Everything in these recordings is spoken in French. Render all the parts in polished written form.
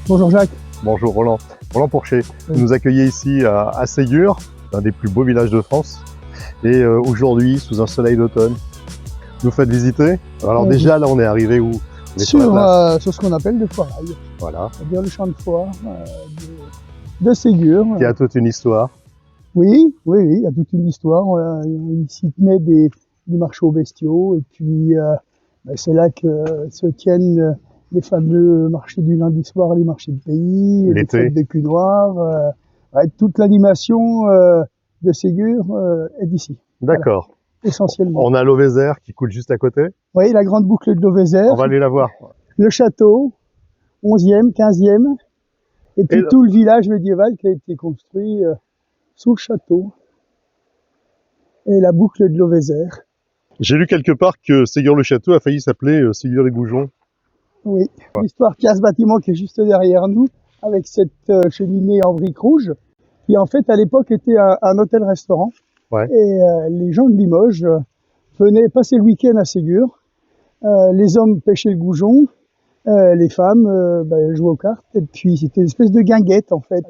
Bonjour Jacques. Bonjour Roland. Roland Pourchet, Oui. vous nous accueillez ici à Ségur, l'un des plus beaux villages de France. Et aujourd'hui, sous un soleil d'automne, nous faites visiter. Alors Oui. déjà, là, on est arrivé où? On est sur la place. Sur ce qu'on appelle le foirail, Voilà. c'est-à-dire le champ de foire de Ségur. Qui a toute une histoire. Oui, il y a toute une histoire. Il s'y tenait des marchés aux bestiaux, et puis c'est là que se tiennent les fameux marchés du lundi soir, les marchés de pays, les L'été. fêtes de cul noir. Toute l'animation de Ségur est d'ici, D'accord. essentiellement. On a l'eau Vézère qui coule juste à côté. Oui, la grande boucle de Vézère, On va aller la voir. le château, 11e, 15e, et puis Et tout le village médiéval qui a été construit sous le château, et la boucle de l'Auvézère. J'ai lu quelque part que Ségur-le-Château a failli s'appeler Ségur-les-Goujons. Oui, l'histoire qu'il y a ce bâtiment qui est juste derrière nous, avec cette cheminée en briques rouges, qui en fait à l'époque était un hôtel-restaurant. Ouais. Et les gens de Limoges venaient passer le week-end à Ségur. Les hommes pêchaient le goujon, les femmes jouaient aux cartes, et puis c'était une espèce de guinguette en fait.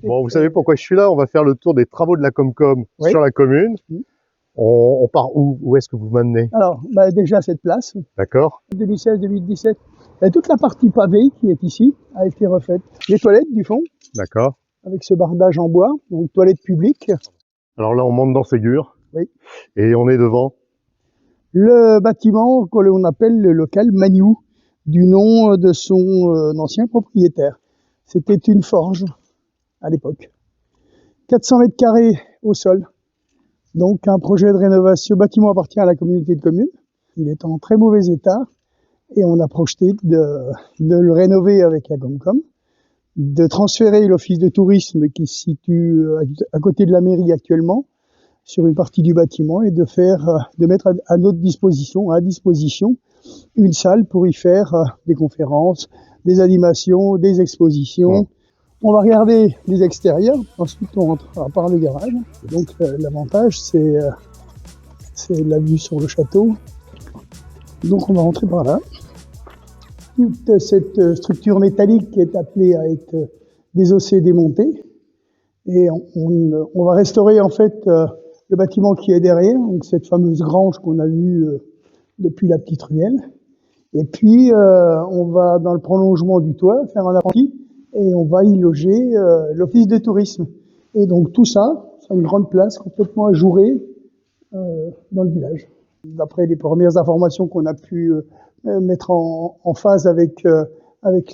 Bon, vous savez pourquoi je suis là? On va faire le tour des travaux de la Comcom Oui. sur la commune. Oui. On part où? Où est-ce que vous m'amenez? Alors, déjà cette place, D'accord? 2016-2017, toute la partie pavée qui est ici a été refaite. Les toilettes du fond, D'accord. avec ce bardage en bois, donc toilettes publiques. Alors là, on monte dans Ségur. Oui. Et on est devant. Le bâtiment que l'on appelle le local Magnou, du nom de son ancien propriétaire. C'était une forge à l'époque. 400 mètres carrés au sol. Donc un projet de rénovation. Ce bâtiment appartient à la communauté de communes. Il est en très mauvais état et on a projeté de le rénover avec la Comcom, de transférer l'office de tourisme qui se situe à côté de la mairie actuellement sur une partie du bâtiment et de mettre à disposition une salle pour y faire des conférences, des animations, des expositions. On va regarder les extérieurs, ensuite on rentrera par le garage. Donc l'avantage c'est la vue sur le château. Donc on va rentrer par là. Toute cette structure métallique qui est appelée à être désossée, démontée. Et on va restaurer en fait le bâtiment qui est derrière, donc cette fameuse grange qu'on a vue depuis la petite ruelle. Et puis on va dans le prolongement du toit faire un appentis et on va y loger l'office de tourisme. Et donc tout ça, c'est une grande place complètement ajourée dans le village. D'après les premières informations qu'on a pu mettre en phase avec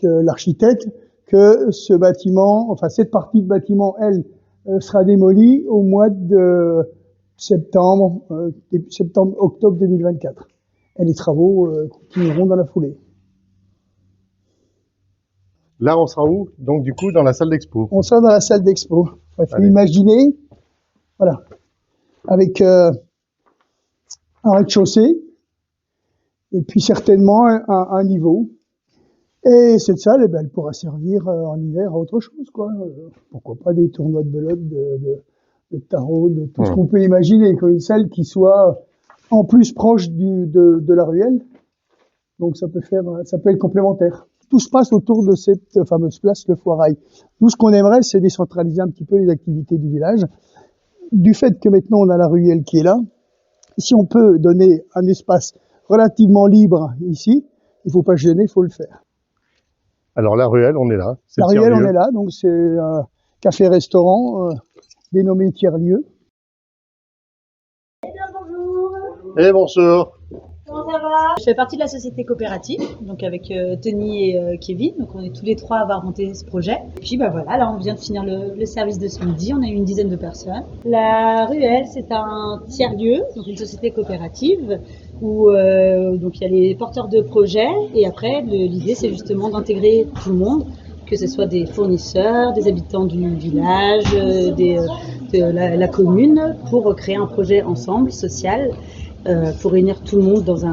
l'architecte, que ce bâtiment, enfin cette partie de bâtiment, elle, sera démolie au mois de octobre 2024. Et les travaux continueront dans la foulée. Là, on sera où? Donc, du coup, dans la salle d'expo. On sera dans la salle d'expo. Il faut Allez. imaginer, voilà, avec un rez-de-chaussée, et puis certainement un niveau. Et cette salle, elle pourra servir en hiver à autre chose, quoi. Pourquoi pas des tournois de belote, de tarot, de tout ce qu'on peut imaginer, comme une salle qui soit en plus proche de la ruelle. Donc ça peut être complémentaire. Tout se passe autour de cette fameuse place, le Foirail. Nous, ce qu'on aimerait, c'est décentraliser un petit peu les activités du village. Du fait que maintenant on a la ruelle qui est là, si on peut donner un espace relativement libre ici, il ne faut pas se gêner, il faut le faire. Alors, la ruelle, on est là. La ruelle, on est là, donc c'est un café-restaurant dénommé Tiers-Lieu. Eh bien, bonjour. Eh, bonjour. Comment ça va? Je fais partie de la société coopérative, donc avec Tony et Kevin. Donc on est tous les trois à avoir monté ce projet. Et puis voilà, là on vient de finir le service de ce midi. On a eu une dizaine de personnes. La ruelle, c'est un tiers-lieu, donc une société coopérative où donc il y a les porteurs de projets. Et après, l'idée c'est justement d'intégrer tout le monde, que ce soit des fournisseurs, des habitants du village, de la commune, pour créer un projet ensemble, social. Pour réunir tout le monde dans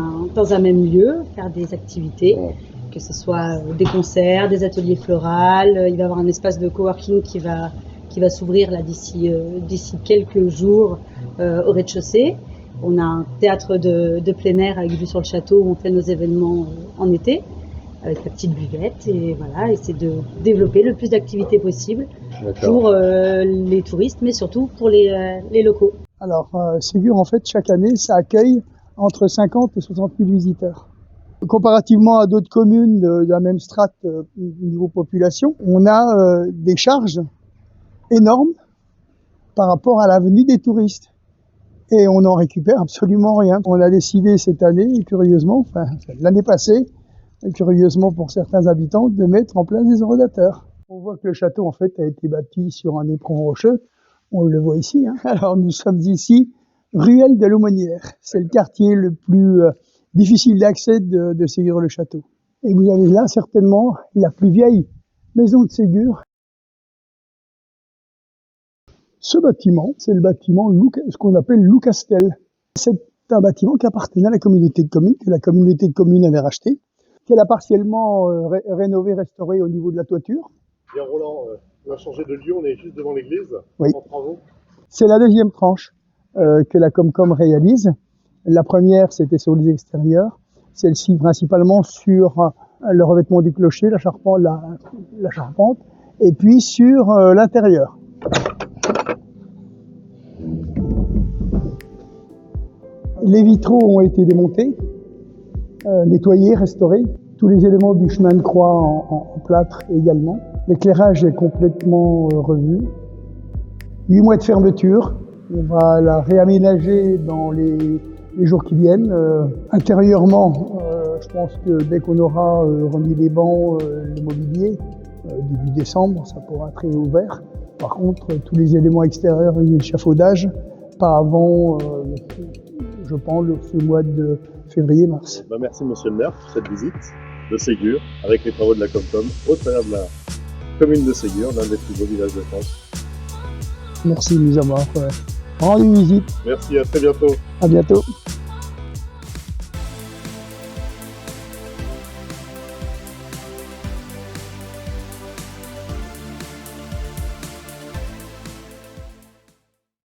un même lieu, faire des activités, que ce soit des concerts, des ateliers floraux. Il va y avoir un espace de coworking qui va s'ouvrir là d'ici quelques jours au rez-de-chaussée. On a un théâtre de plein air avec vue sur le château où on fait nos événements en été. avec la petite buvette et voilà, essayer de développer le plus d'activités possible D'accord. pour les touristes, mais surtout pour les locaux. Alors, Ségur, en fait, chaque année, ça accueille entre 50 et 60 000 visiteurs. Comparativement à d'autres communes de la même strate niveau population, on a des charges énormes par rapport à la venue des touristes. Et on n'en récupère absolument rien. On a décidé cette année, curieusement, enfin l'année passée, curieusement pour certains habitants, de mettre en place des aérodateurs. On voit que le château, en fait, a été bâti sur un éperon rocheux. On le voit ici. Alors nous sommes ici, ruelle de l'Aumônière. C'est le quartier le plus difficile d'accès de Ségur-le-Château. Et vous avez là certainement la plus vieille maison de Ségur. Ce bâtiment, c'est le bâtiment ce qu'on appelle Loucastel. C'est un bâtiment qui appartenait à la communauté de communes, que la communauté de communes avait racheté, qu'elle a partiellement rénové, restauré au niveau de la toiture. Bien Roland, on a changé de lieu, on est juste devant l'église, Oui. en travaux. C'est la deuxième tranche que la Comcom réalise. La première, c'était sur les extérieurs. Celle-ci, principalement sur le revêtement du clocher, la charpente, et puis sur l'intérieur. Les vitraux ont été démontés, nettoyés, restaurés. Tous les éléments du chemin de croix en plâtre également. L'éclairage est complètement revu. 8 mois de fermeture. On va la réaménager dans les jours qui viennent. Intérieurement, je pense que dès qu'on aura remis les bancs, le mobilier, début décembre, ça pourra être réouvert. Par contre, tous les éléments extérieurs et l'échafaudage, pas avant, je pense, ce mois de février-mars. Merci Monsieur le maire pour cette visite de Ségur avec les travaux de la Comcom au travers de la commune de Ségur, l'un des plus beaux villages de France. Merci de nous avoir rendu visite. Merci, à très bientôt. À bientôt.